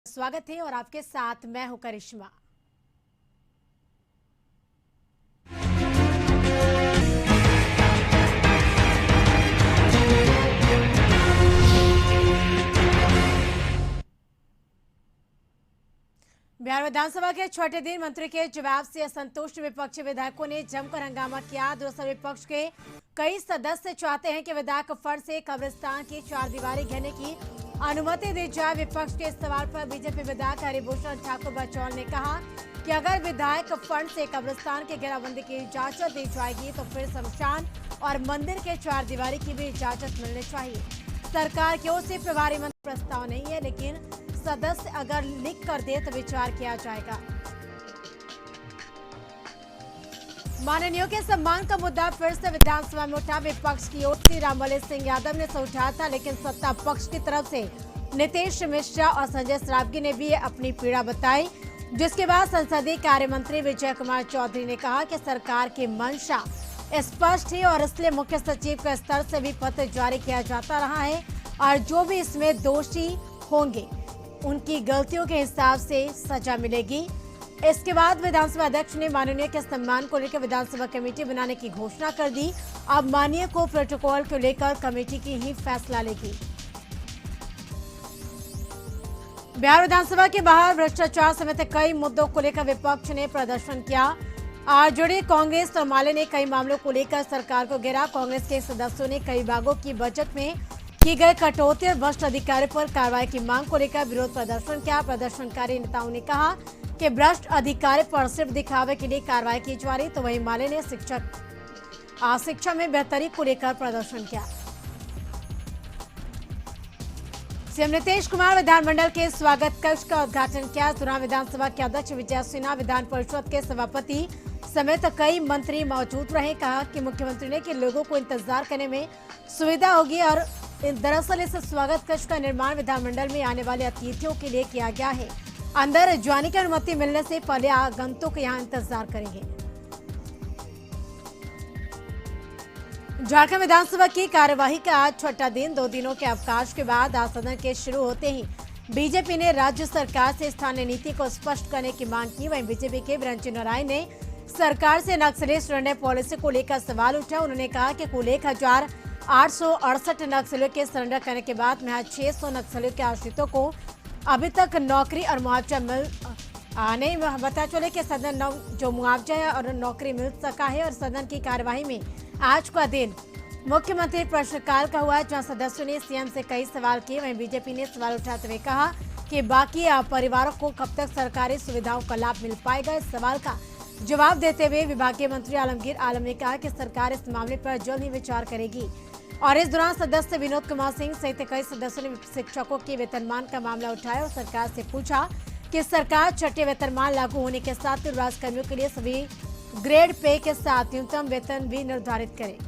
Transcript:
स्वागत है और आपके साथ मैं हूं करिश्मा। बिहार विधानसभा के छठे दिन मंत्री के जवाब से असंतुष्ट विपक्षी विधायकों ने जमकर हंगामा किया। दरअसल विपक्ष के कई सदस्य चाहते हैं कि विधायक फंड से कब्रिस्तान की चारदीवारी घेरने की अनुमति दी जाए। विपक्ष के इस सवाल पर बीजेपी विधायक हरिभूषण ठाकुर बचौल ने कहा कि अगर विधायक फंड से कब्रिस्तान की घेराबंदी की इजाजत दी जाएगी तो फिर शमशान और मंदिर के चारदीवारी की भी इजाजत मिलनी चाहिए। सरकार की ओर से प्रभारी मंत्री प्रस्ताव नहीं है, लेकिन सदस्य अगर लिख कर दे तो विचार किया जाएगा। माननीयों के सम्मान का मुद्दा फिर से विधानसभा में उठा। विपक्ष की ओर से रामबलि सिंह यादव ने इसे उठाया था, लेकिन सत्ता पक्ष की तरफ से नीतीश मिश्रा और संजय सरावगी ने भी अपनी पीड़ा बताई, जिसके बाद संसदीय कार्य मंत्री विजय कुमार चौधरी ने कहा कि सरकार की मंशा स्पष्ट है और इसलिए मुख्य सचिव के स्तर से भी पत्र जारी किया जाता रहा है और जो भी इसमें दोषी होंगे उनकी गलतियों के हिसाब से सजा मिलेगी। इसके बाद विधानसभा अध्यक्ष ने माननीय के सम्मान को लेकर विधानसभा कमेटी बनाने की घोषणा कर दी। अब माननीय को प्रोटोकॉल को लेकर कमेटी की ही फैसला लेगी। बिहार विधानसभा के बाहर भ्रष्टाचार समेत कई मुद्दों को लेकर विपक्ष ने प्रदर्शन किया। आरजेडी, कांग्रेस और माले ने कई मामलों को लेकर सरकार को घेरा। कांग्रेस के सदस्यों ने कई विभागों की बजट में की गए कटौती और भ्रष्ट अधिकारियों पर कार्रवाई की मांग को लेकर विरोध प्रदर्शन किया। प्रदर्शनकारी नेताओं ने कहा कि भ्रष्ट अधिकारी पर सिर्फ दिखावे के लिए कार्रवाई की जा रही, तो वहीं माले ने शिक्षा में बेहतरी को लेकर प्रदर्शन किया। सीएम नीतीश कुमार विधानमंडल के स्वागत कक्ष का उद्घाटन किया। इस दौरान विधानसभा के अध्यक्ष विजय सिन्हा, विधान परिषद के सभापति समेत कई मंत्री मौजूद रहे। कहा कि मुख्यमंत्री ने कि लोगों को इंतजार करने में सुविधा होगी और दरअसल इस स्वागत कक्ष का निर्माण विधानमंडल में आने वाले अतिथियों के लिए किया गया है। अंदर जाने की अनुमति मिलने से पहले आगंतुक यहां इंतजार करेंगे। झारखंड विधानसभा की कार्यवाही का आज छठा दिन। 2 दिनों के अवकाश के बाद आज सदन के शुरू होते ही बीजेपी ने राज्य सरकार से स्थानीय नीति को स्पष्ट करने की मांग की। वहीं बीजेपी के वीरेंद्र नारायण ने सरकार से नक्सली सरेंडर पॉलिसी को लेकर सवाल उठाया। उन्होंने कहा कि कुल 1868 नक्सलियों के सरेंडर करने के बाद महज 600 नक्सलियों के आश्रितों को अभी तक नौकरी और मुआवजा नहीं बता चले कि सदन जो मुआवजा है और नौकरी मिल सका है। और सदन की कार्यवाही में आज का दिन मुख्यमंत्री प्रश्नकाल का हुआ, जहां सदस्यों ने सीएम से कई सवाल किए। वहीं बीजेपी ने सवाल उठाते हुए कहा कि बाकी परिवारों को कब तक सरकारी सुविधाओं का लाभ मिल पाएगा। इस सवाल का जवाब देते हुए विभागीय मंत्री आलमगीर आलम ने कहा कि सरकार इस मामले पर जल्द ही विचार करेगी। और इस दौरान सदस्य विनोद कुमार सिंह सहित कई सदस्यों ने शिक्षकों के वेतनमान का मामला उठाया और सरकार से पूछा कि सरकार छठे वेतनमान लागू होने के साथ राजकर्मियों के लिए सभी ग्रेड पे के साथ न्यूनतम वेतन भी निर्धारित करे।